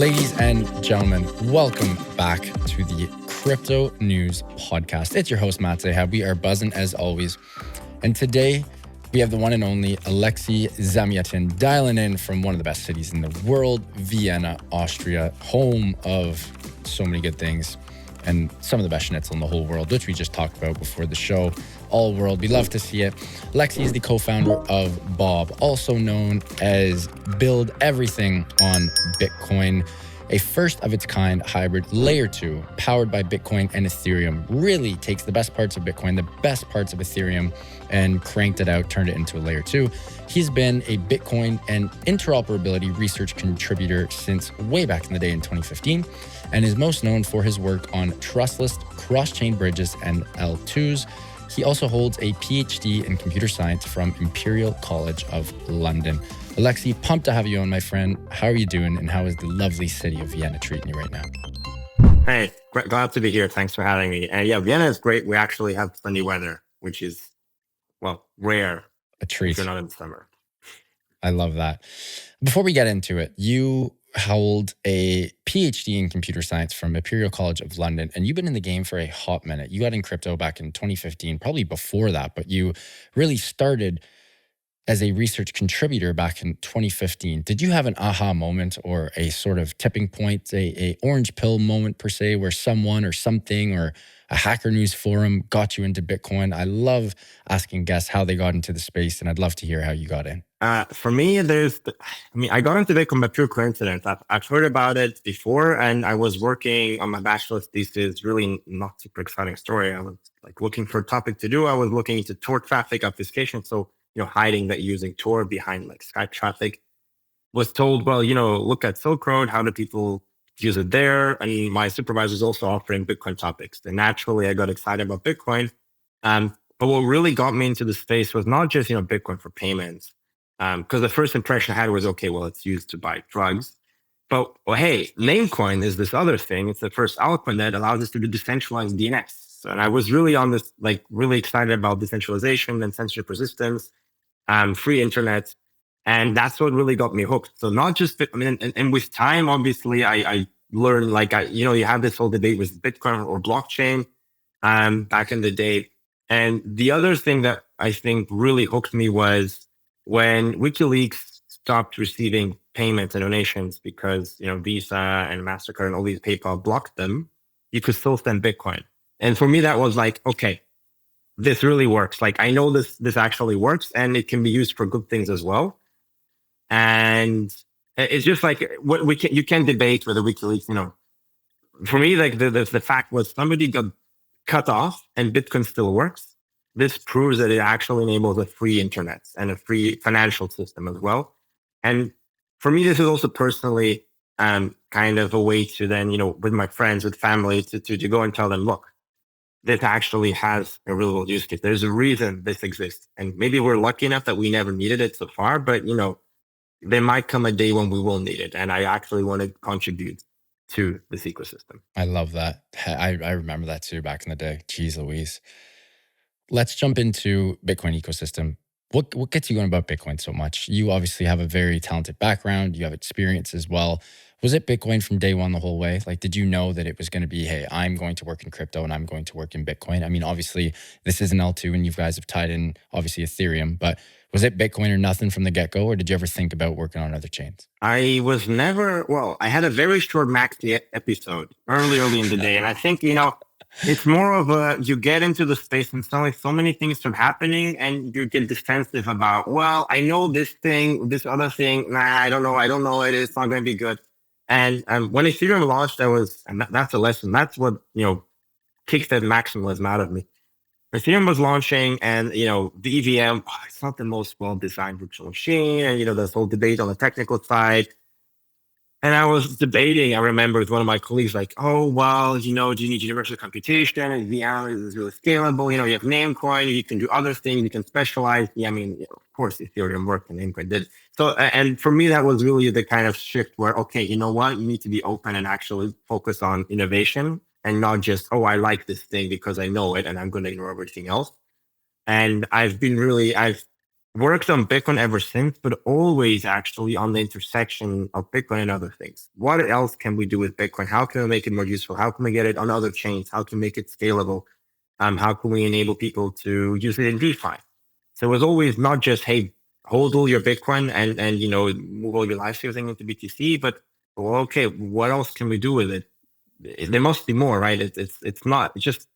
Ladies and gentlemen, welcome back to the Crypto News Podcast. It's your host, Matt Zahab. We are buzzing as always. And today, we have the one and only Alexei Zamyatin dialing in from one of the best cities in the world, Vienna, Austria, home of so many good things and some of the best schnitzel in the whole world, which we just talked about before the show. All world, we love to see it. Alexei is the co-founder of Bob, also known as Build Everything on Bitcoin, a first of its kind hybrid layer 2 powered by Bitcoin and Ethereum. Really takes the best parts of Bitcoin, the best parts of Ethereum, and cranked it out, turned it into a layer 2. He's been a Bitcoin and interoperability research contributor since way back in the day in 2015, and is most known for his work on trustless cross-chain bridges and L2s. He also holds a PhD in computer science from Imperial College of London. Alexei, pumped to have you on, my friend. How are you doing, and how is the lovely city of Vienna treating you right now? Hey, glad to be here. Thanks for having me. And yeah, Vienna is great. We actually have sunny weather, which is, well, rare. A treat. If you're not in summer. I love that. Before we get into it, you hold a PhD in computer science from Imperial College of London, and you've been in the game for a hot minute. You got in crypto back in 2015, probably before that, but you really started as a research contributor back in 2015. Did you have an aha moment or a sort of tipping point, a orange pill moment per se, where someone or something or a Hacker News forum got you into Bitcoin? I love asking guests how they got into the space, and I'd love to hear how you got in. For me, I got into Bitcoin by pure coincidence. I've heard about it before, and I was working on my bachelor's thesis. Really not super exciting story. I was like looking for a topic to do. I was looking into Tor traffic obfuscation. So, hiding that using Tor behind like Skype traffic. Was told, well, look at Silk Road. How do people use it there? And my supervisor is also offering Bitcoin topics. And naturally, I got excited about Bitcoin. But what really got me into the space was not just, Bitcoin for payments. Because the first impression I had was, okay, well, it's used to buy drugs. But, well, hey, Namecoin is this other thing. It's the first altcoin that allows us to do decentralized DNS. And I was really on this, really excited about decentralization and censorship resistance, free internet. And that's what really got me hooked. So not just, and with time, obviously, I learned, you have this whole debate with Bitcoin or blockchain back in the day. And the other thing that I think really hooked me was when WikiLeaks stopped receiving payments and donations because, Visa and MasterCard and all these PayPal blocked them, you could still send Bitcoin. And for me, that was like, okay, this really works. Like, I know this actually works, and it can be used for good things as well. And it's just like what you can debate whether WikiLeaks, for me, like the fact was somebody got cut off and Bitcoin still works. This proves that it actually enables a free internet and a free financial system as well. And for me, this is also personally kind of a way to then, with my friends, with family, to go and tell them, look, this actually has a real world use case. There's a reason this exists. And maybe we're lucky enough that we never needed it so far, but, there might come a day when we will need it. And I actually want to contribute to this ecosystem. I love that. I remember that too back in the day. Jeez Louise. Let's jump into Bitcoin ecosystem. What gets you going about Bitcoin so much? You obviously have a very talented background. You have experience as well. Was it Bitcoin from day one the whole way? Like, did you know that it was going to be, hey, I'm going to work in crypto and I'm going to work in Bitcoin? I mean, obviously, this is an L2 and you guys have tied in, obviously, Ethereum. But was it Bitcoin or nothing from the get-go? Or did you ever think about working on other chains? I was never, I had a very short Maxi episode early in the day. And I think, it's more of you get into the space and suddenly so many things start happening and you get defensive about, well, I know this thing, this other thing. Nah, I don't know it. It's not going to be good. And when Ethereum launched, that's a lesson. That's what, kicked that maximalism out of me. Ethereum was launching and, the EVM, it's not the most well-designed virtual machine. And, this whole debate on the technical side. And I was debating, I remember with one of my colleagues, like, oh, well, do you need universal computation? And VM is really scalable. You have Namecoin, you can do other things, you can specialize. Yeah, of course, Ethereum worked and Namecoin did. So, and for me, that was really the kind of shift where, okay, you know what? You need to be open and actually focus on innovation and not just, oh, I like this thing because I know it and I'm going to ignore everything else. And I've worked on Bitcoin ever since, but always actually on the intersection of Bitcoin and other things. What else can we do with Bitcoin? How can we make it more useful? How can we get it on other chains? How can we make it scalable? How can we enable people to use it in DeFi? So it was always not just, hey, hold all your Bitcoin and move all your life savings into BTC, but well, okay, what else can we do with it? There must be more, right? It's not it's just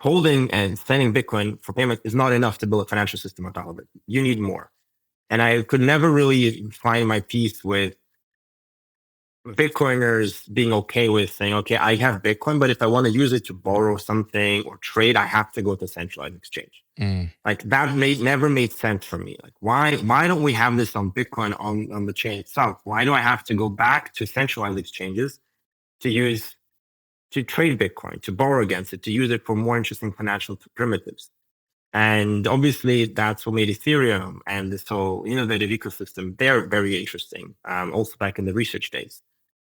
holding and sending Bitcoin for payment is not enough to build a financial system on top of it. You need more. And I could never really find my peace with Bitcoiners being okay with saying, okay, I have Bitcoin, but if I want to use it to borrow something or trade, I have to go to centralized exchange. Like that never made sense for me. Like why don't we have this on Bitcoin on the chain itself? Why do I have to go back to centralized exchanges to trade Bitcoin, to borrow against it, to use it for more interesting financial primitives? And obviously, that's what made Ethereum and this whole innovative ecosystem, they're very interesting, also back in the research days.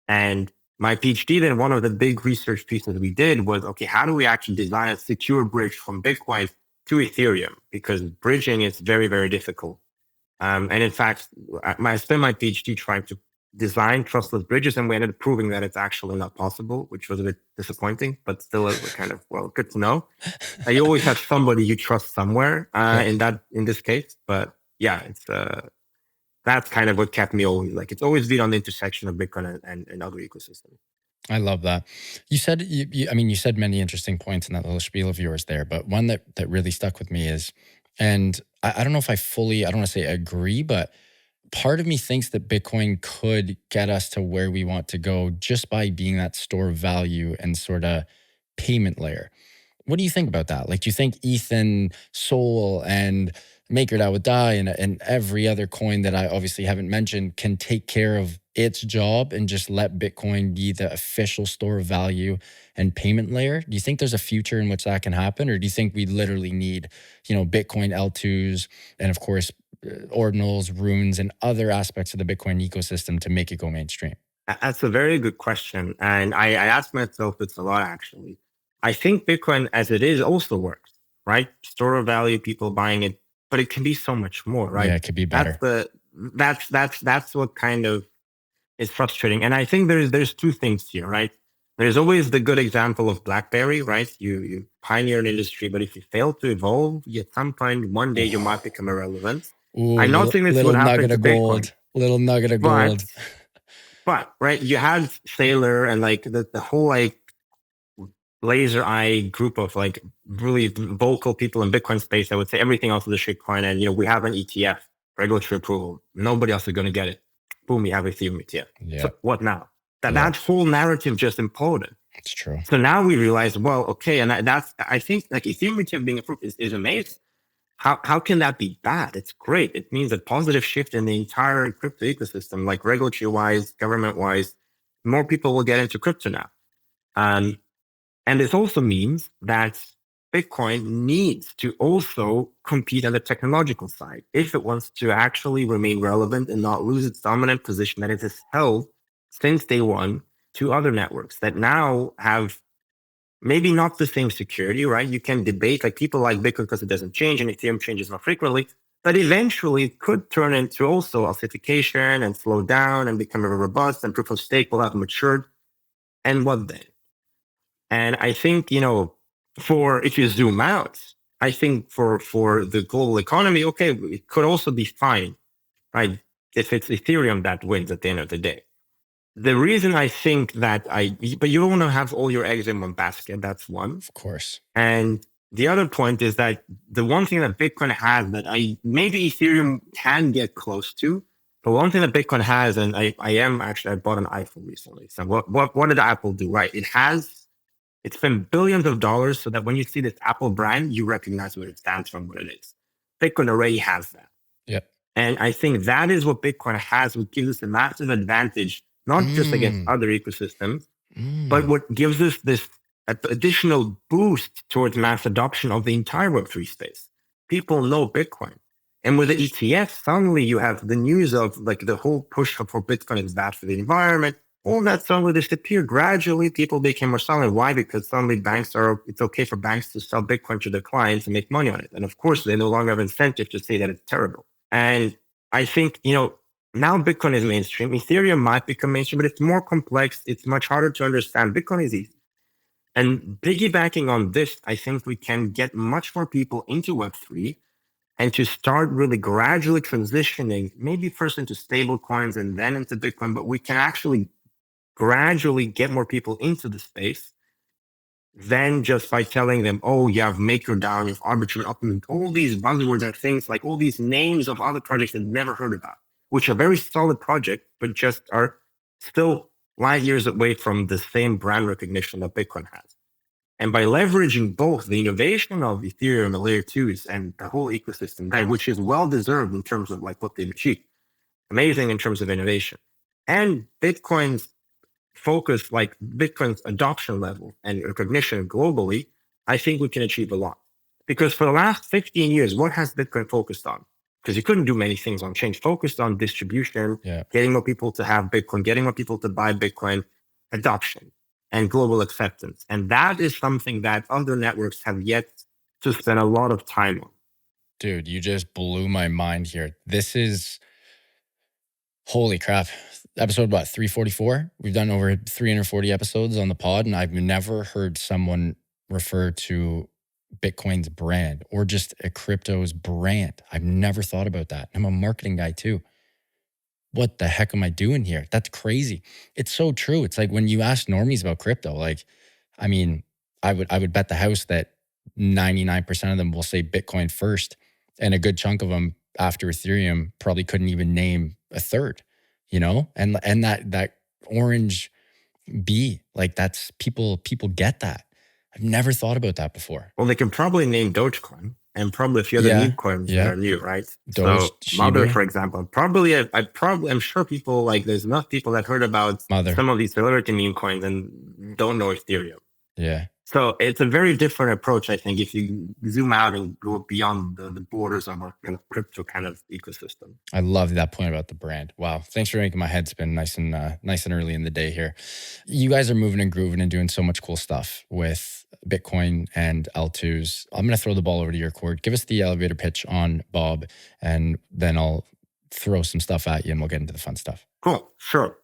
And my PhD, then one of the big research pieces we did was, okay, how do we actually design a secure bridge from Bitcoin to Ethereum? Because bridging is very, very difficult. And in fact, I spent my PhD trying to design trustless bridges, and we ended up proving that it's actually not possible, which was a bit disappointing, but still kind of, well, good to know. You always have somebody you trust somewhere in this case. But yeah, it's that's kind of what kept me always, like, it's always been on the intersection of Bitcoin and other ecosystems. I love that. You said, you said many interesting points in that little spiel of yours there, but one that really stuck with me is, and I don't know if I don't want to say agree, but part of me thinks that Bitcoin could get us to where we want to go just by being that store of value and sort of payment layer. What do you think about that? Like, do you think ETH and Sol and MakerDAO with DAI and every other coin that I obviously haven't mentioned can take care of its job and just let Bitcoin be the official store of value and payment layer? Do you think there's a future in which that can happen? Or do you think we literally need, Bitcoin L2s and of course, ordinals, runes, and other aspects of the Bitcoin ecosystem to make it go mainstream? That's a very good question. And I ask myself this a lot, actually. I think Bitcoin as it is also works, right? Store of value, people buying it, but it can be so much more, right? Yeah, it could be better. That's what kind of is frustrating. And I think there's two things here, right? There's always the good example of BlackBerry, right? You pioneer an industry, but if you fail to evolve, at some point, one day you might become irrelevant. Ooh, I'm not saying this would happen to Bitcoin. Little nugget of gold. But right, you had Sailor and like the whole like laser eye group of like really vocal people in Bitcoin space. I would say everything else is a shitcoin, and we have an ETF, regulatory approval. Nobody else is going to get it. Boom, you have Ethereum ETF. Yeah. So what now? That whole narrative just imploded. It's true. So now we realize, well, okay, and I think like Ethereum ETF being approved is amazing. How can that be bad? It's great. It means a positive shift in the entire crypto ecosystem, like regulatory wise, government wise. More people will get into crypto now. And this also means that Bitcoin needs to also compete on the technological side if it wants to actually remain relevant and not lose its dominant position that it has held since day one to other networks that now have maybe not the same security, right? You can debate, like people like Bitcoin because it doesn't change and Ethereum changes more frequently, but eventually it could turn into also authentication and slow down and become more robust, and proof of stake will have matured. And what then? And I think, if you zoom out, I think for the global economy, okay, it could also be fine, right? If it's Ethereum that wins at the end of the day. The reason I think that but you don't want to have all your eggs in one basket. That's one. Of course. And the other point is that the one thing that Bitcoin has that maybe Ethereum can get close to, but one thing that Bitcoin has, and I bought an iPhone recently. So what did Apple do? Right. It's spent billions of dollars so that when you see this Apple brand, you recognize what it stands for and what it is. Bitcoin already has that. Yep. And I think that is what Bitcoin has, what gives us a massive advantage, not just against other ecosystems, but what gives us this additional boost towards mass adoption of the entire Web3 space. People know Bitcoin. And with the ETF, suddenly you have the news of like the whole push for Bitcoin is bad for the environment. All that suddenly disappeared. Gradually, people became more silent. Why? Because suddenly it's okay for banks to sell Bitcoin to their clients and make money on it. And of course, they no longer have incentive to say that it's terrible. And I think, now Bitcoin is mainstream. Ethereum might become mainstream, but it's more complex. It's much harder to understand. Bitcoin is easy. And piggybacking on this, I think we can get much more people into Web3 and to start really gradually transitioning, maybe first into stable coins and then into Bitcoin, but we can actually gradually get more people into the space than just by telling them, oh, you have MakerDAO, you have arbitrary optimum, all these buzzwords and things, like all these names of other projects that never heard about, which are very solid projects, but just are still light years away from the same brand recognition that Bitcoin has. And by leveraging both the innovation of Ethereum and layer twos and the whole ecosystem there, which is well deserved in terms of like what they've achieved, amazing in terms of innovation, and Bitcoin's focus, like Bitcoin's adoption level and recognition globally, I think we can achieve a lot. Because for the last 15 years, what has Bitcoin focused on? Because you couldn't do many things on change, focused on distribution, getting more people to have Bitcoin, getting more people to buy Bitcoin, adoption and global acceptance. And that is something that other networks have yet to spend a lot of time on. Dude, you just blew my mind here. This is, holy crap. Episode what, 344? We've done over 340 episodes on the pod, and I've never heard someone refer to Bitcoin's brand or just a crypto's brand. I've never thought about that. I'm a marketing guy too. What the heck am I doing here? That's crazy. It's so true. It's like when you ask normies about crypto, like, I mean, I would bet the house that 99% of them will say Bitcoin first, and a good chunk of them after Ethereum probably couldn't even name a third, and that orange B, like that's people get that. I've never thought about that before. Well, they can probably name Dogecoin and probably a few other new coins that are new, right? Doge, so Mother, for example, I'm sure people, like, there's enough people that heard about Mother, some of these celebrity meme coins and don't know Ethereum. Yeah. So it's a very different approach, I think, if you zoom out and go beyond the borders of our kind of crypto kind of ecosystem. I love that point about the brand. Wow. Thanks for making my head spin nice and early in the day here. You guys are moving and grooving and doing so much cool stuff with Bitcoin and L2s. I'm going to throw the ball over to your court. Give us the elevator pitch on Bob, and then I'll throw some stuff at you and we'll get into the fun stuff. Cool. Sure.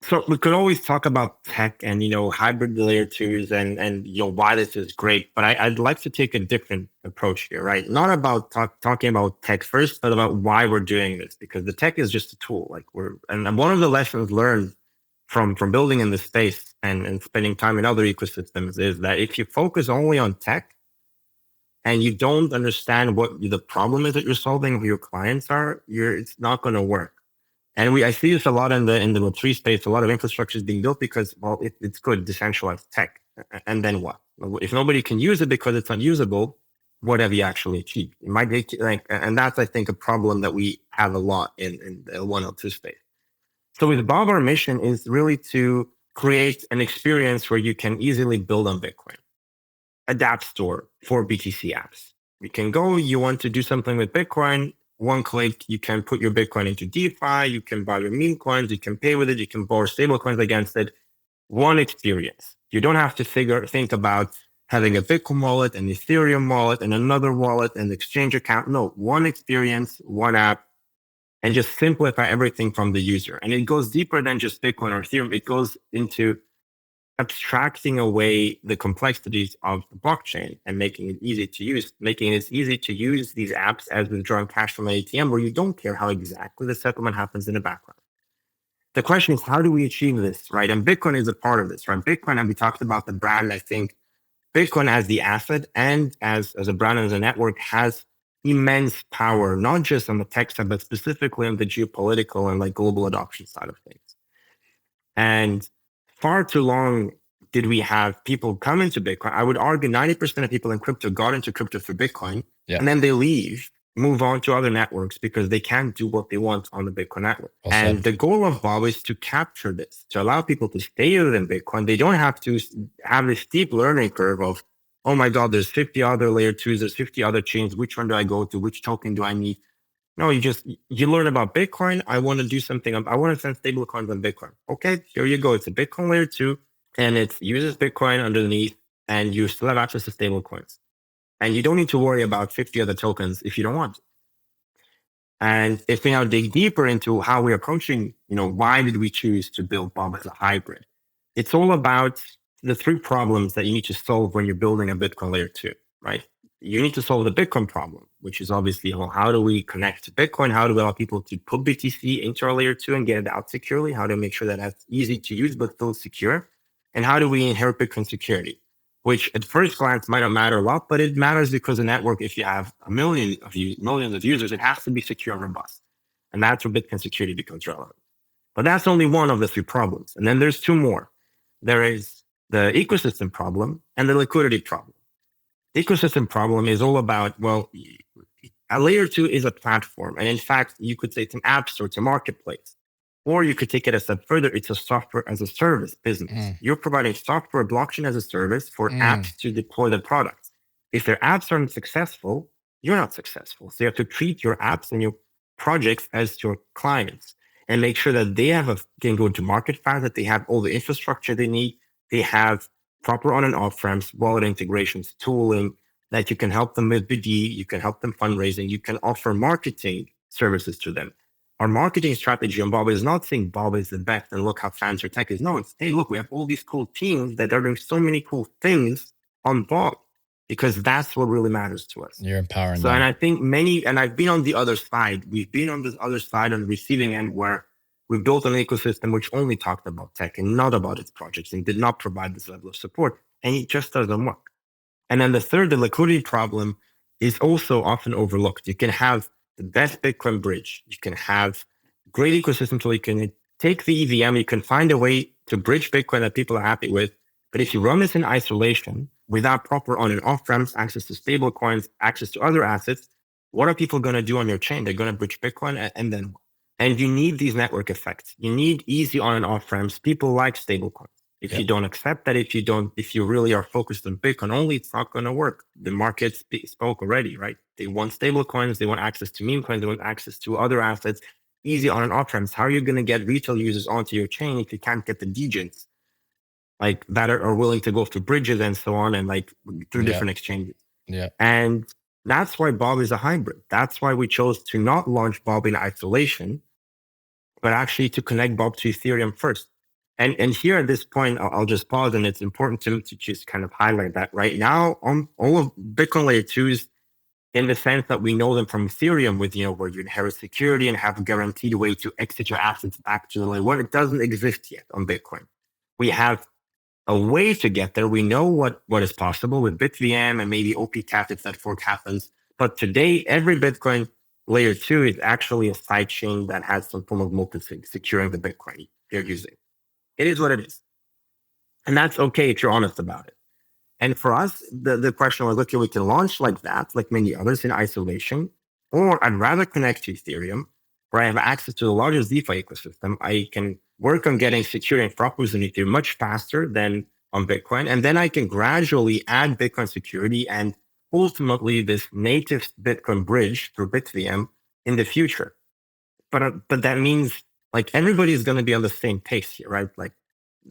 So we could always talk about tech and, hybrid layer twos and why this is great. But I'd like to take a different approach here, right? Not about talking about tech first, but about why we're doing this, because the tech is just a tool. And one of the lessons learned from building in this space and spending time in other ecosystems is that if you focus only on tech and you don't understand what the problem is that you're solving, who your clients are, it's not going to work. And I see this a lot in the Web3 space. A lot of infrastructure is being built because, well, it's good decentralized tech. And then what? If nobody can use it because it's unusable, what have you actually achieved? It might be and that's, I think, a problem that we have a lot in the L1, L2 space. So with Bob, our mission is really to create an experience where you can easily build on Bitcoin. A dApp store for BTC apps. You can go, you want to do something with Bitcoin, one click, you can put your Bitcoin into DeFi, you can buy your meme coins, you can pay with it, you can borrow stable coins against it. One experience. You don't have to think about having a Bitcoin wallet, an Ethereum wallet, and another wallet, and exchange account. No, one experience, one app, and just simplify everything from the user. And it goes deeper than just Bitcoin or Ethereum. It goes into abstracting away the complexities of the blockchain and making it easy to use, these apps as withdrawing cash from an ATM where you don't care how exactly the settlement happens in the background. The question is, how do we achieve this, right? And Bitcoin is a part of this, right? Bitcoin, and we talked about the brand, I think Bitcoin as the asset and as a brand and as a network has immense power, not just on the tech side, but specifically on the geopolitical and global adoption side of things. And far too long did we have people come into Bitcoin. I would argue 90% of people in crypto got into crypto through Bitcoin, and then they leave, move on to other networks because they can't do what they want on the Bitcoin network. And the goal of Bob is to capture this, to allow people to stay within Bitcoin. They don't have to have this steep learning curve of, oh my God, there's 50 other layer twos, there's 50 other chains. Which one do I go to? Which token do I need? No, you learn about Bitcoin. I want to do something. I want to send stable coins on Bitcoin. Okay, here you go. It's a Bitcoin layer 2, and it uses Bitcoin underneath, and you still have access to stable coins. And you don't need to worry about 50 other tokens if you don't want to. And if we now dig deeper into how we're approaching, why did we choose to build Bob as a hybrid? It's all about the three problems that you need to solve when you're building a Bitcoin layer 2, right? You need to solve the Bitcoin problem, which is obviously, well, how do we connect to Bitcoin? How do we allow people to put BTC into our layer 2 and get it out securely? How do we make sure that that's easy to use but still secure? And how do we inherit Bitcoin security? Which at first glance might not matter a lot, but it matters because the network, if you have millions of users, it has to be secure and robust. And that's where Bitcoin security becomes relevant. But that's only one of the three problems. And then there's two more. There is the ecosystem problem and the liquidity problem. The ecosystem problem is all about, well, a layer 2 is a platform. And in fact, you could say it's an app store, it's a marketplace. Or you could take it a step further. It's a software as a service business. You're providing software blockchain as a service for apps to deploy the products. If their apps aren't successful, you're not successful. So you have to treat your apps and your projects as your clients and make sure that they can go to market fast, that they have all the infrastructure they need. They have proper on and off ramps, wallet integrations, tooling, that you can help them with BD, you can help them fundraising, you can offer marketing services to them. Our marketing strategy on Bob is not saying Bob is the best and look how fancy our tech is. No, it's, hey, look, we have all these cool teams that are doing so many cool things on Bob, because that's what really matters to us. You're empowering them. And I think I've been on the other side. We've been on this other side on the receiving end where we built an ecosystem which only talked about tech and not about its projects and did not provide this level of support. And it just doesn't work. And then the third, the liquidity problem, is also often overlooked. You can have the best Bitcoin bridge. You can have great ecosystem so you can take the EVM, you can find a way to bridge Bitcoin that people are happy with. But if you run this in isolation without proper on and off ramps, access to stable coins, access to other assets, what are people going to do on your chain? They're going to bridge Bitcoin and then, and you need these network effects. You need easy on and off ramps. People like stable coins. If you don't accept that, if you really are focused on Bitcoin only, it's not going to work. The market spoke already, right? They want stable coins. They want access to meme coins. They want access to other assets, easy on and off ramps. How are you going to get retail users onto your chain if you can't get the degens like that are willing to go through bridges and so on and like through different exchanges? Yeah. And that's why Bob is a hybrid. That's why we chose to not launch Bob in isolation, but actually to connect Bob to Ethereum first. And here at this point, I'll just pause, and it's important to just kind of highlight that right now on all of Bitcoin layer 2s, in the sense that we know them from Ethereum with, where you inherit security and have a guaranteed way to exit your assets back to the layer 1. It doesn't exist yet on Bitcoin. We have a way to get there. We know what is possible with BitVM and maybe OPCAT if that fork happens. But today, every Bitcoin layer 2 is actually a sidechain that has some form of multisig securing the Bitcoin they're using. It is what it is. And that's okay if you're honest about it. And for us, the question was, okay, we can launch like that, like many others in isolation, or I'd rather connect to Ethereum, where I have access to the largest DeFi ecosystem. I can work on getting security and properties in Ethereum much faster than on Bitcoin. And then I can gradually add Bitcoin security and ultimately this native Bitcoin bridge through BitVM in the future. But that means like everybody is going to be on the same pace here, right? Like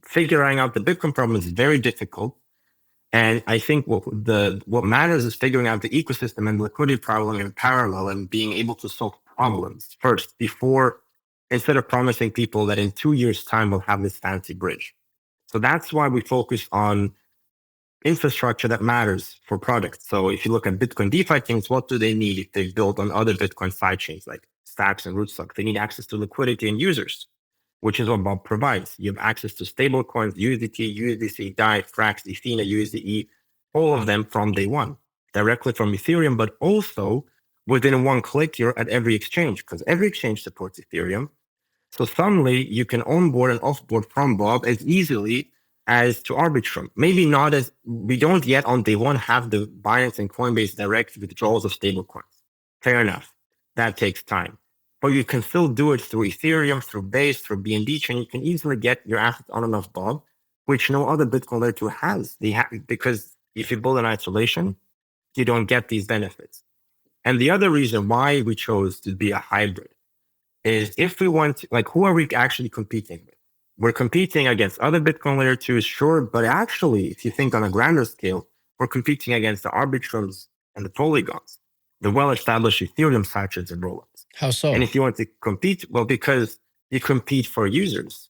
figuring out the Bitcoin problem is very difficult. And I think what matters is figuring out the ecosystem and liquidity problem in parallel and being able to solve problems first instead of promising people that in 2 years' time we'll have this fancy bridge. So that's why we focus on infrastructure that matters for products. So if you look at Bitcoin DeFi things, what do they need if they build on other Bitcoin sidechains like Stacks and Rootstock? They need access to liquidity and users, which is what Bob provides. You have access to stable coins, USDT, USDC, DAI, Frax, Ethena, USDE, all of them from day one, directly from Ethereum, but also within one click, you're at every exchange because every exchange supports Ethereum. So suddenly you can onboard and offboard from Bob as easily as to Arbitrum. Maybe not as, we don't yet on day one have the Binance and Coinbase direct withdrawals of stablecoins. Fair enough. That takes time. But you can still do it through Ethereum, through Base, through BNB chain. You can easily get your assets on and off Bob, which no other Bitcoin layer 2 has. Because if you build in isolation, you don't get these benefits. And the other reason why we chose to be a hybrid is if we want to, like, who are we actually competing with? We're competing against other Bitcoin layer 2s, sure, but actually, if you think on a grander scale, we're competing against the Arbitrums and the Polygons, the well-established Ethereum sidechains and rollups. How so? And if you want to compete, well, because you compete for users.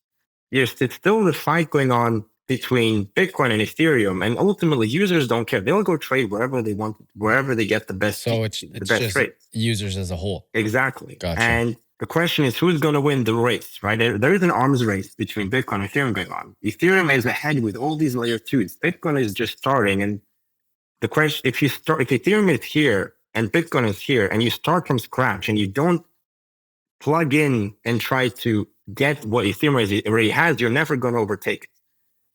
Yes, it's still the fight going on between Bitcoin and Ethereum, and ultimately users don't care. They'll go trade wherever they want, wherever they get the best. So it's best just rate. Users as a whole. Exactly. Gotcha. And the question is, who's going to win the race, right? There is an arms race between Bitcoin and Ethereum going on. Ethereum is ahead with all these layer twos. Bitcoin is just starting. And the question, if Ethereum is here and Bitcoin is here, and you start from scratch and you don't plug in and try to get what Ethereum already has, you're never going to overtake it.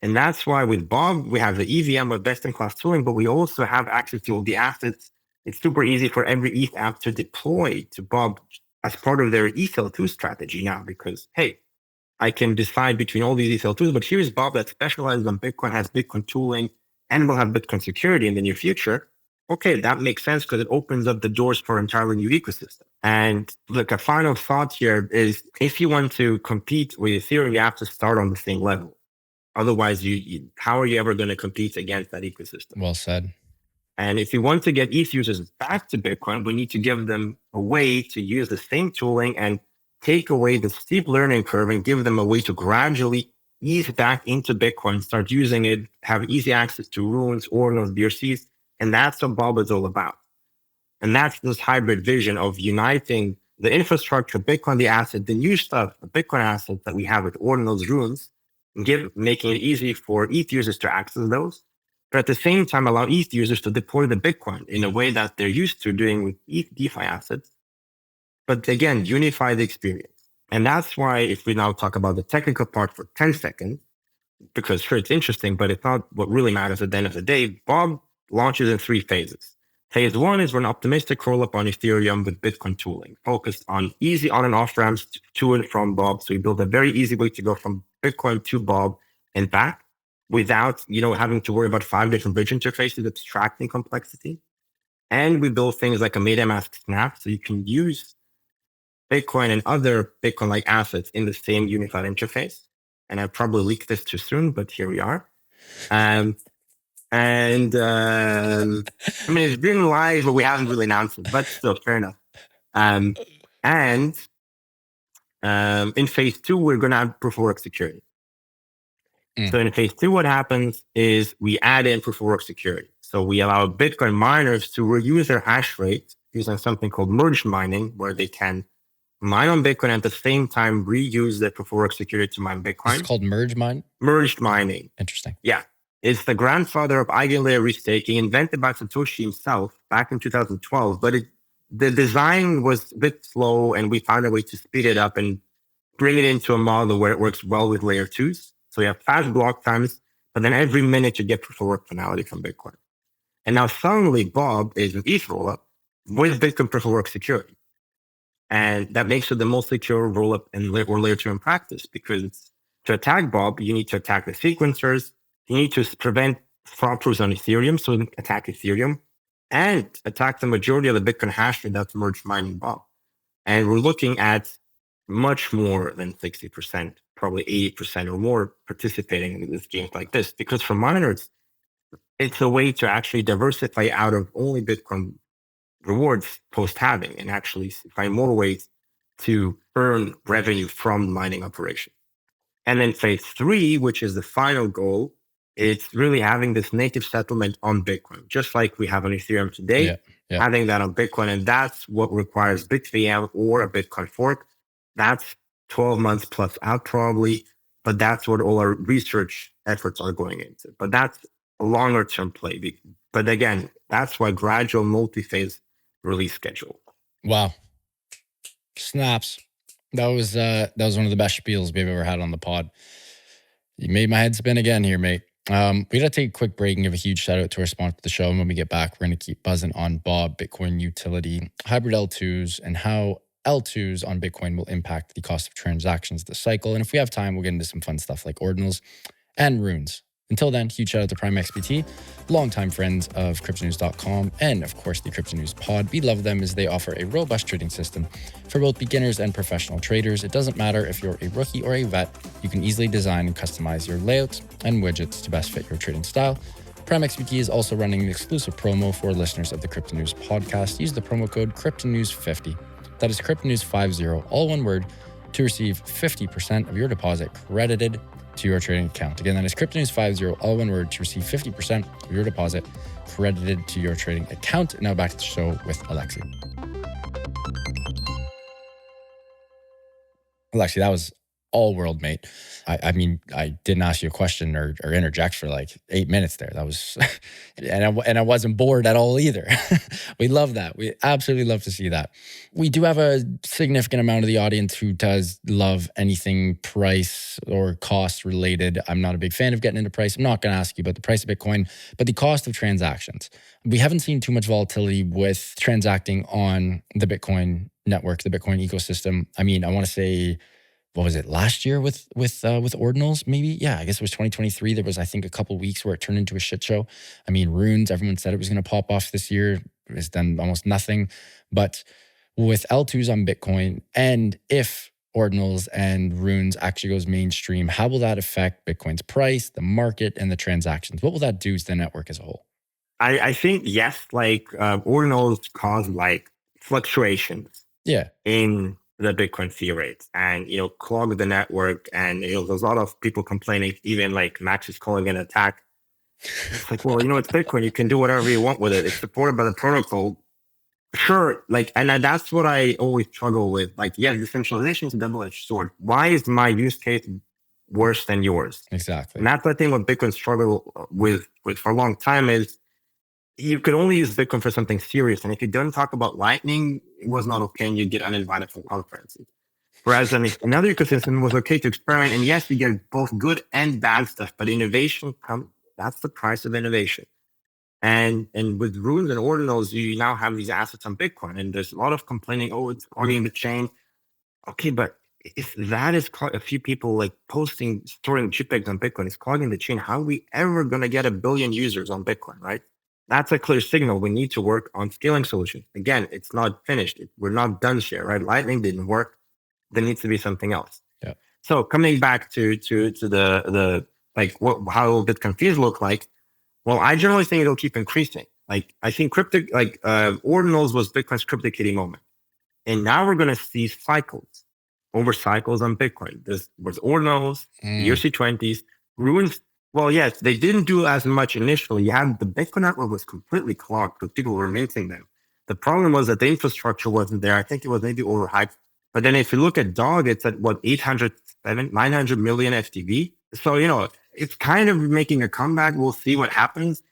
And that's why with Bob, we have the EVM with best-in-class tooling, but we also have access to all the assets. It's super easy for every ETH app to deploy to Bob as part of their ETL2 strategy now, because, hey, I can decide between all these ETL2s, but here's Bob that specializes on Bitcoin, has Bitcoin tooling, and will have Bitcoin security in the near future. Okay, that makes sense because it opens up the doors for an entirely new ecosystem. And look, a final thought here is if you want to compete with Ethereum, you have to start on the same level. Otherwise, how are you ever going to compete against that ecosystem? Well said. And if you want to get ETH users back to Bitcoin, we need to give them a way to use the same tooling and take away the steep learning curve and give them a way to gradually ease back into Bitcoin, start using it, have easy access to runes, ordinals, BRCs. And that's what Bob is all about. And that's this hybrid vision of uniting the infrastructure, Bitcoin, the asset, the new stuff, the Bitcoin assets that we have with ordinals, runes, making it easy for ETH users to access those, but at the same time allow ETH users to deploy the Bitcoin in a way that they're used to doing with ETH DeFi assets. But again, unify the experience. And that's why if we now talk about the technical part for 10 seconds, because sure, it's interesting, but it's not what really matters at the end of the day. Bob launches in 3 phases. Phase 1 is we're an optimistic rollup on Ethereum with Bitcoin tooling, focused on easy on and off ramps to and from Bob. So we build a very easy way to go from Bitcoin to Bob and back without, having to worry about 5 different bridge interfaces, abstracting complexity. And we build things like a MetaMask snap, so you can use Bitcoin and other Bitcoin-like assets in the same unified interface. And I probably leaked this too soon, but here we are. It's been live, but we haven't really announced it, but still, fair enough. In phase 2, we're going to have proof of work security. So in phase 2, what happens is we add in proof of work security. So we allow Bitcoin miners to reuse their hash rate using something called merge mining, where they can mine on Bitcoin and at the same time reuse the proof of work security to mine Bitcoin. It's called merged mining. Interesting. Yeah. It's the grandfather of eigenlayer restaking, invented by Satoshi himself back in 2012. But the design was a bit slow, and we found a way to speed it up and bring it into a model where it works well with layer 2s. So you have fast block times, but then every minute you get proof of work finality from Bitcoin. And now suddenly Bob is an ETH rollup with Bitcoin proof of work security. And that makes it the most secure rollup or layer 2 in practice, because to attack Bob, you need to attack the sequencers. You need to prevent fraud proofs on Ethereum, so attack Ethereum, and attack the majority of the Bitcoin hash rate that's merged mining Bob. And we're looking at much more than 60%, probably 80% or more participating in this games like this, because for miners, it's a way to actually diversify out of only Bitcoin rewards post-halving and actually find more ways to earn revenue from mining operation. And then phase 3, which is the final goal, it's really having this native settlement on Bitcoin, just like we have on Ethereum today, having that on Bitcoin. And that's what requires BitVM or a Bitcoin fork. That's 12 months plus out probably, but that's what all our research efforts are going into. But that's a longer term play. But again, that's why gradual multi-phase release schedule. Wow. Snaps. That was one of the best spiels we've ever had on the pod. You made my head spin again here, mate. We got to take a quick break and give a huge shout out to our sponsor of the show. And when we get back, we're going to keep buzzing on Bob, Bitcoin utility, hybrid L2s, and how L2s on Bitcoin will impact the cost of transactions this cycle. And if we have time, we'll get into some fun stuff like ordinals and runes. Until then, huge shout out to Prime XBT, longtime friends of cryptonews.com, and of course the Crypto News Pod. We love them as they offer a robust trading system for both beginners and professional traders. It doesn't matter if you're a rookie or a vet, you can easily design and customize your layouts and widgets to best fit your trading style. Prime XBT is also running an exclusive promo for listeners of the Crypto News podcast. Use the promo code CryptoNews50 That is Crypto News 50, all one word, to receive 50% of your deposit credited to your trading account. Again, that is Crypto News 50, all one word, to receive 50% of your deposit credited to your trading account. Now back to the show with Alexei. Alexei, that was all world, mate. I mean, I didn't ask you a question or interject for like 8 minutes there. That was, and I wasn't bored at all either. We love that. We absolutely love to see that. We do have a significant amount of the audience who does love anything price or cost related. I'm not a big fan of getting into price. I'm not going to ask you about the price of Bitcoin, but the cost of transactions. We haven't seen too much volatility with transacting on the Bitcoin network, the Bitcoin ecosystem. I mean, I want to say, what was it, last year with Ordinals, maybe? Yeah, I guess it was 2023. There was, I think, a couple weeks where it turned into a shit show. I mean, runes, everyone said it was going to pop off this year. It's done almost nothing. But with L2s on Bitcoin, and if Ordinals and runes actually goes mainstream, how will that affect Bitcoin's price, the market, and the transactions? What will that do to the network as a whole? I think, yes, like Ordinals cause like fluctuations in the Bitcoin fee rates and, clog the network. And, there's a lot of people complaining, even like Max is calling an attack. It's like, well, it's Bitcoin. You can do whatever you want with it. It's supported by the protocol. Sure. And that's what I always struggle with. Like, yeah, decentralization is a double-edged sword. Why is my use case worse than yours? Exactly. And that's the thing what Bitcoin struggled with for a long time is you could only use Bitcoin for something serious. And if you don't talk about Lightning, it was not okay and you'd get uninvited from conferences. Whereas another ecosystem was okay to experiment. And yes, you get both good and bad stuff, but innovation that's the price of innovation. And with runes and ordinals, you now have these assets on Bitcoin. And there's a lot of complaining, oh, it's clogging the chain. Okay, but if that is a few people like storing JPEGs on Bitcoin is clogging the chain, how are we ever going to get 1 billion users on Bitcoin, right? That's a clear signal. We need to work on scaling solutions. Again, it's not finished. We're not done here, right? Lightning didn't work. There needs to be something else. Yeah. So coming back to the like how Bitcoin fees look like. Well, I generally think it'll keep increasing. Like I think Ordinals was Bitcoin's CryptoKitty moment, and now we're going to see cycles on Bitcoin. There was Ordinals, ERC20s, runes. Well, yes, they didn't do as much initially. You had the Bitcoin network was completely clogged because people were minting them. The problem was that the infrastructure wasn't there. I think it was maybe overhyped. But then if you look at DOG, it's at 900 million FTV. So, it's kind of making a comeback. We'll see what happens.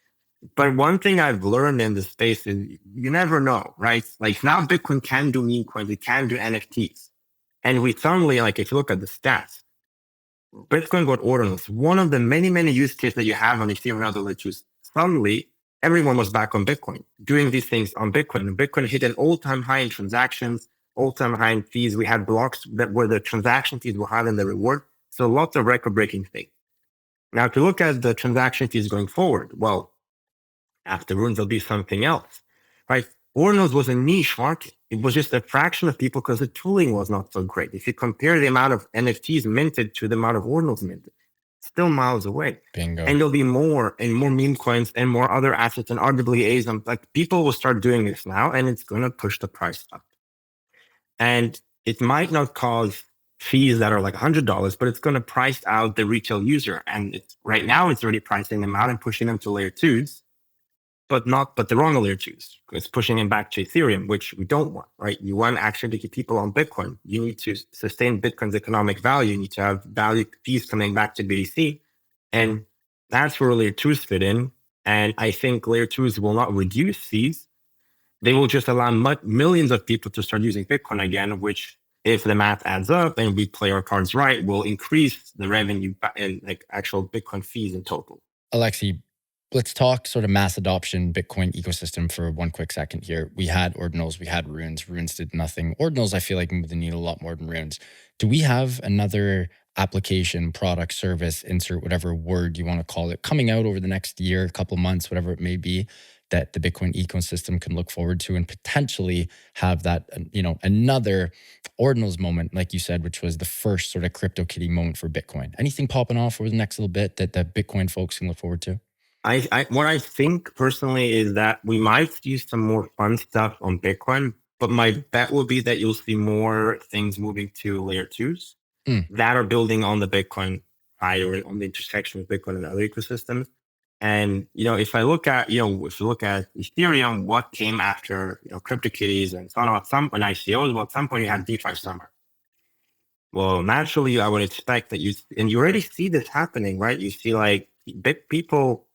But one thing I've learned in this space is you never know, right? Like now Bitcoin can do meme coins, it can do NFTs. And we suddenly, like if you look at the stats, Bitcoin got Ordinals. One of the many, many use cases that you have on Ethereum and other ledgers, suddenly everyone was back on Bitcoin, doing these things on Bitcoin. And Bitcoin hit an all-time high in transactions, all-time high in fees. We had blocks where the transaction fees were higher than the reward. So lots of record-breaking things. Now, to look at the transaction fees going forward, well, after runes, there'll be something else, right? Ordinals was a niche market. It was just a fraction of people because the tooling was not so great. If you compare the amount of NFTs minted to the amount of Ordinals minted, still miles away. Bingo. And there'll be more and more meme coins and more other assets and arguably ASM. Like people will start doing this now and it's going to push the price up. And it might not cause fees that are like $100, but it's going to price out the retail user. And right now it's already pricing them out and pushing them to layer twos. But the wrong layer twos. It's pushing them back to Ethereum, which we don't want, right? You want actually to keep people on Bitcoin. You need to sustain Bitcoin's economic value. You need to have value fees coming back to BTC. And that's where layer twos fit in. And I think layer twos will not reduce fees. They will just allow millions of people to start using Bitcoin again, which if the math adds up and we play our cards right, will increase the revenue and like actual Bitcoin fees in total. Alexei, let's talk sort of mass adoption Bitcoin ecosystem for one quick second here. We had Ordinals, we had runes. Runes did nothing. Ordinals, I feel like, moved the needle a lot more than runes. Do we have another application, product, service, insert whatever word you want to call it, coming out over the next year, couple months, whatever it may be, that the Bitcoin ecosystem can look forward to and potentially have that, another Ordinals moment, like you said, which was the first sort of CryptoKitty moment for Bitcoin? Anything popping off over the next little bit that the Bitcoin folks can look forward to? What I think personally is that we might use some more fun stuff on Bitcoin, But my bet will be that you'll see more things moving to layer twos that are building on the Bitcoin side or on the intersection with Bitcoin and other ecosystems. And, if I look at, if you look at Ethereum, what came after, CryptoKitties and so on, and ICOs, well, at some point you had DeFi summer. Well, naturally, I would expect that and you already see this happening, right? You see like big people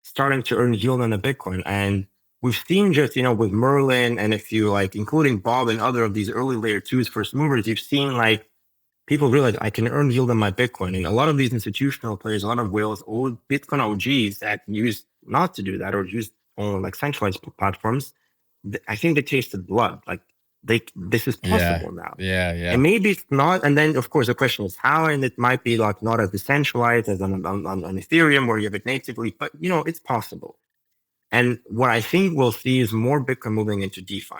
starting to earn yield on the Bitcoin. And we've seen just, with Merlin and if you like, including Bob and other of these early layer twos, first movers, you've seen like people realize I can earn yield on my Bitcoin. And a lot of these institutional players, a lot of whales, old Bitcoin OGs that used not to do that or used on like centralized platforms, I think they tasted blood. Like this is possible now. Yeah. And maybe it's not. And then, of course, the question is how, and it might be like not as decentralized as on Ethereum where you have it natively, but it's possible. And what I think we'll see is more Bitcoin moving into DeFi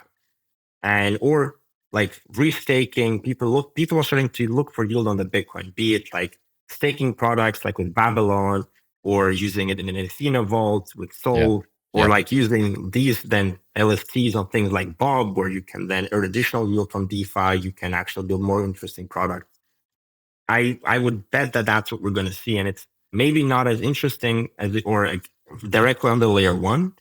or like restaking. People are starting to look for yield on the Bitcoin, be it like staking products like with Babylon or using it in an Athena vault with Sol. Or like using these then LSTs on things like Bob, where you can then earn additional yield from DeFi. You can actually build more interesting products. I would bet that that's what we're going to see. And it's maybe not as interesting as directly on the layer one,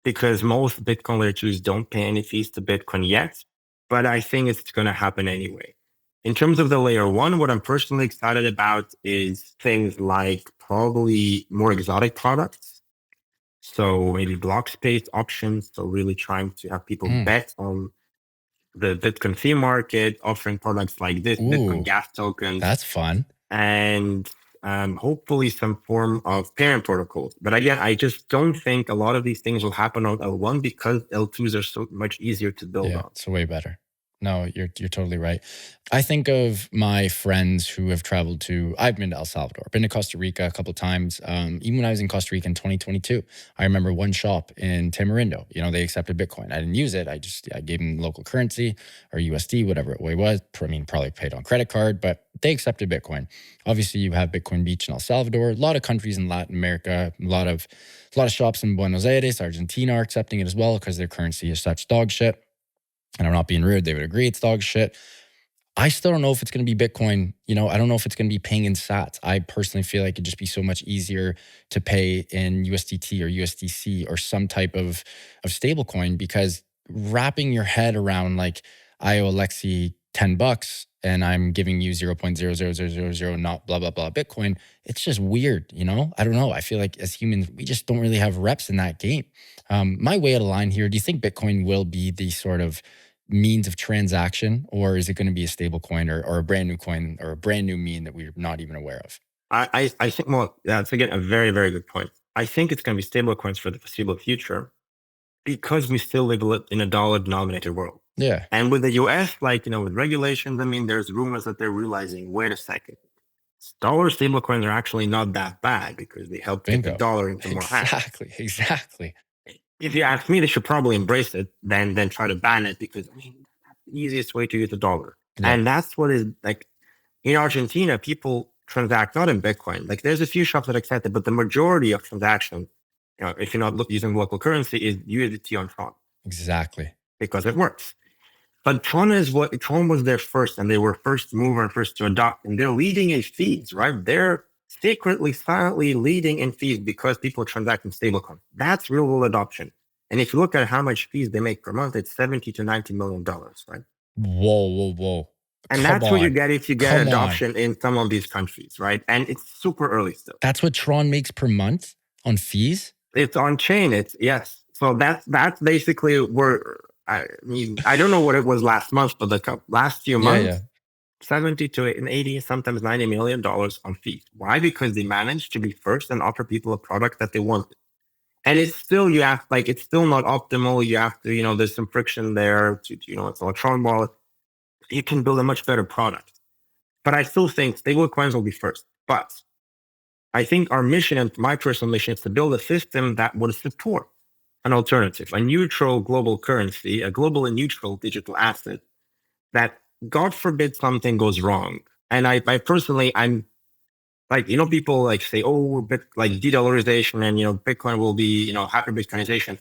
because most Bitcoin layer twos don't pay any fees to Bitcoin yet. But I think it's going to happen anyway. In terms of the layer one, what I'm personally excited about is things like probably more exotic products. So maybe block space options. So really trying to have people bet on the Bitcoin fee market, offering products like this, Bitcoin gas tokens. That's fun. And hopefully some form of parent protocols. But again, I just don't think a lot of these things will happen on L1 because L2s are so much easier to build on. It's way better. No, you're totally right. I think of my friends who have traveled I've been to El Salvador, been to Costa Rica a couple of times. Even when I was in Costa Rica in 2022, I remember one shop in Tamarindo, they accepted Bitcoin. I didn't use it. I gave them local currency or USD, whatever it was. I mean, probably paid on credit card, but they accepted Bitcoin. Obviously you have Bitcoin Beach in El Salvador, a lot of countries in Latin America, a lot of shops in Buenos Aires, Argentina are accepting it as well because their currency is such dog shit. And I'm not being rude. They would agree it's dog shit. I still don't know if it's going to be Bitcoin. I don't know if it's going to be paying in sats. I personally feel like it'd just be so much easier to pay in USDT or USDC or some type of stable coin, because wrapping your head around like I owe Alexei $10 and I'm giving you 0.00000 not blah, blah, blah Bitcoin. It's just weird. I don't know. I feel like as humans, we just don't really have reps in that game. My way out of line here, do you think Bitcoin will be the sort of means of transaction, or is it going to be a stable coin or a brand new coin or a brand new mean that we're not even aware of? I think, well, that's again a very, very good point. I think it's going to be stable coins for the foreseeable future because we still live in a dollar denominated world. Yeah. And with the US, with regulations, I mean, there's rumors that they're realizing, wait a second, dollar stable coins are actually not that bad because they help get the dollar into more hands. Exactly. If you ask me, they should probably embrace it than try to ban it, because that's the easiest way to use the dollar. Yeah. And that's what is like in Argentina, people transact not in Bitcoin. Like there's a few shops that accept it, but the majority of transactions, if you're not using local currency, is USDT on Tron. Exactly. Because it works. But Tron was there first, and they were first mover and first to adopt, and they're leading in fees, right? They're secretly, silently leading in fees because people transact in stablecoin. That's real world adoption. And if you look at how much fees they make per month, it's $70 to $90 million, right? Whoa. And that's what you get if you get adoption in some of these countries, right? And it's super early still. That's what Tron makes per month on fees? It's on chain. Yes. So that's basically where, I mean, I don't know what it was last month, but the last few months, 70 to 80, sometimes $90 million on fees. Why? Because they managed to be first and offer people a product that they wanted. And it's still, it's still not optimal. You have to, there's some friction there to, it's electronic wallet. You can build a much better product. But I still think stablecoins will be first. But I think our mission, and my personal mission, is to build a system that would support an alternative, a neutral global currency, a globally neutral digital asset that, God forbid, something goes wrong. And I personally, I'm like, people like say, oh, like de-dollarization and, Bitcoin will be, hyper Bitcoinization.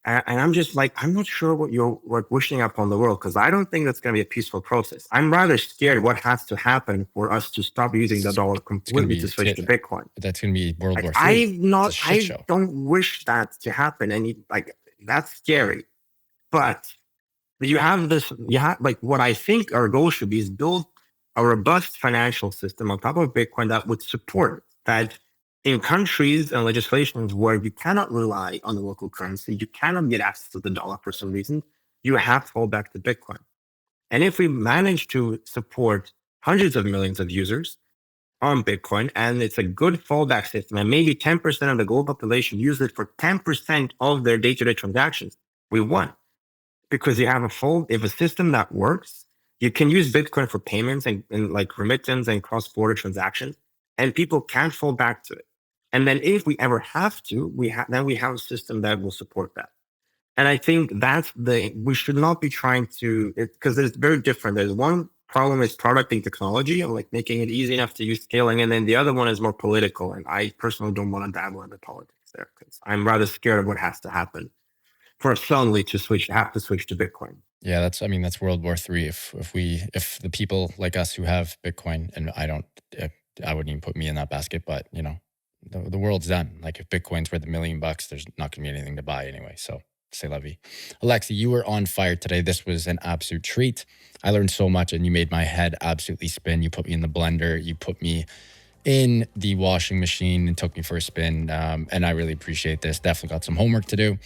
And I'm just like, I'm not sure what you're wishing upon the world, because I don't think that's going to be a peaceful process. I'm rather scared what has to happen for us to stop using the dollar completely to switch to Bitcoin. That's going to be World War III. I don't wish that to happen. And that's scary. But you have what I think our goal should be is build a robust financial system on top of Bitcoin that would support that. In countries and legislations where you cannot rely on the local currency, you cannot get access to the dollar for some reason, you have to fall back to Bitcoin. And if we manage to support hundreds of millions of users on Bitcoin, and it's a good fallback system, and maybe 10% of the global population use it for 10% of their day-to-day transactions, we won. Because you have a system that works, you can use Bitcoin for payments and like remittance and cross-border transactions, and people can't fall back to it. And then if we ever have to, we have a system that will support that. And I think we should not be trying to, because it's very different. There's one problem is producting technology and like making it easy enough to use scaling. And then the other one is more political. And I personally don't want to dabble in the politics there, because I'm rather scared of what has to happen for us suddenly to have to switch to Bitcoin. Yeah, that's World War III. If the people like us who have Bitcoin, and I wouldn't even put me in that basket, but the world's done. Like if Bitcoin's worth $1 million, there's not going to be anything to buy anyway. So c'est la vie. Alexei, you were on fire today. This was an absolute treat. I learned so much, and you made my head absolutely spin. You put me in the blender. You put me in the washing machine and took me for a spin. And I really appreciate this. Definitely got some homework to do.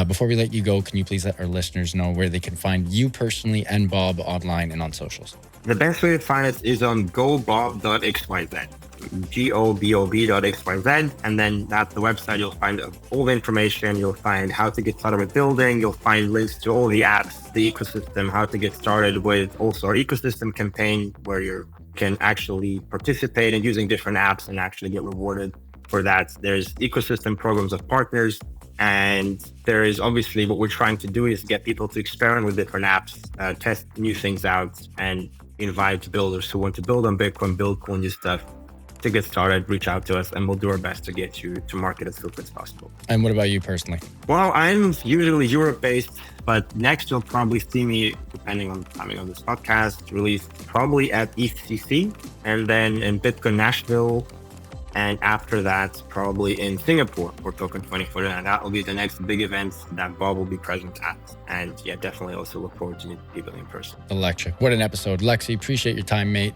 Before we let you go, can you please let our listeners know where they can find you personally and Bob online and on socials? The best way to find us is on gobob.xyz. gobob.xyz, and then that's the website. You'll find all the information. You'll find how to get started with building. You'll find links to all the apps, the ecosystem, how to get started with also our ecosystem campaign, where you can actually participate in using different apps and actually get rewarded for that. There's ecosystem programs of partners, and there is obviously what we're trying to do is get people to experiment with different apps, test new things out, and invite builders who want to build on Bitcoin, build cool new stuff. To get started, reach out to us, and we'll do our best to get you to market as quickly as possible. And what about you personally? Well, I'm usually Europe-based, but next you'll probably see me, depending on the timing of this podcast, released probably at EthCC, and then in Bitcoin Nashville, and after that, probably in Singapore for Token 2040. And that will be the next big event that Bob will be present at. And yeah, definitely also look forward to meeting people in person. Electric. What an episode. Lexi, appreciate your time, mate.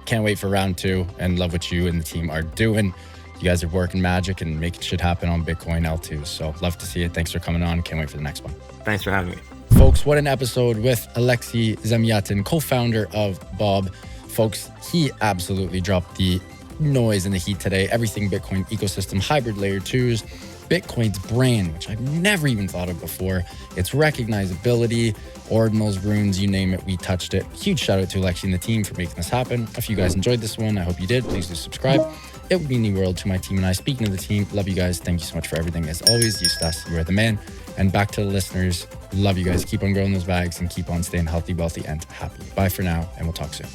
Can't wait for round 2 and love what you and the team are doing. You guys are working magic and making shit happen on Bitcoin L2. So love to see it. Thanks for coming on. Can't wait for the next one. Thanks for having me. Folks, what an episode with Alexei Zamyatin, co-founder of Bob. Folks, he absolutely dropped the noise and the heat today. Everything Bitcoin ecosystem, hybrid layer 2s, Bitcoin's brand, which I've never even thought of before. Its recognizability, Ordinals, runes, you name it, we touched it. Huge shout out to Alexei and the team for making this happen. If you guys enjoyed this one, I hope you did. Please do subscribe. It would mean the world to my team and I. Speaking of the team, love you guys. Thank you so much for everything. As always, Eustace, you are the man. And back to the listeners, love you guys. Keep on growing those bags and keep on staying healthy, wealthy, and happy. Bye for now, and we'll talk soon.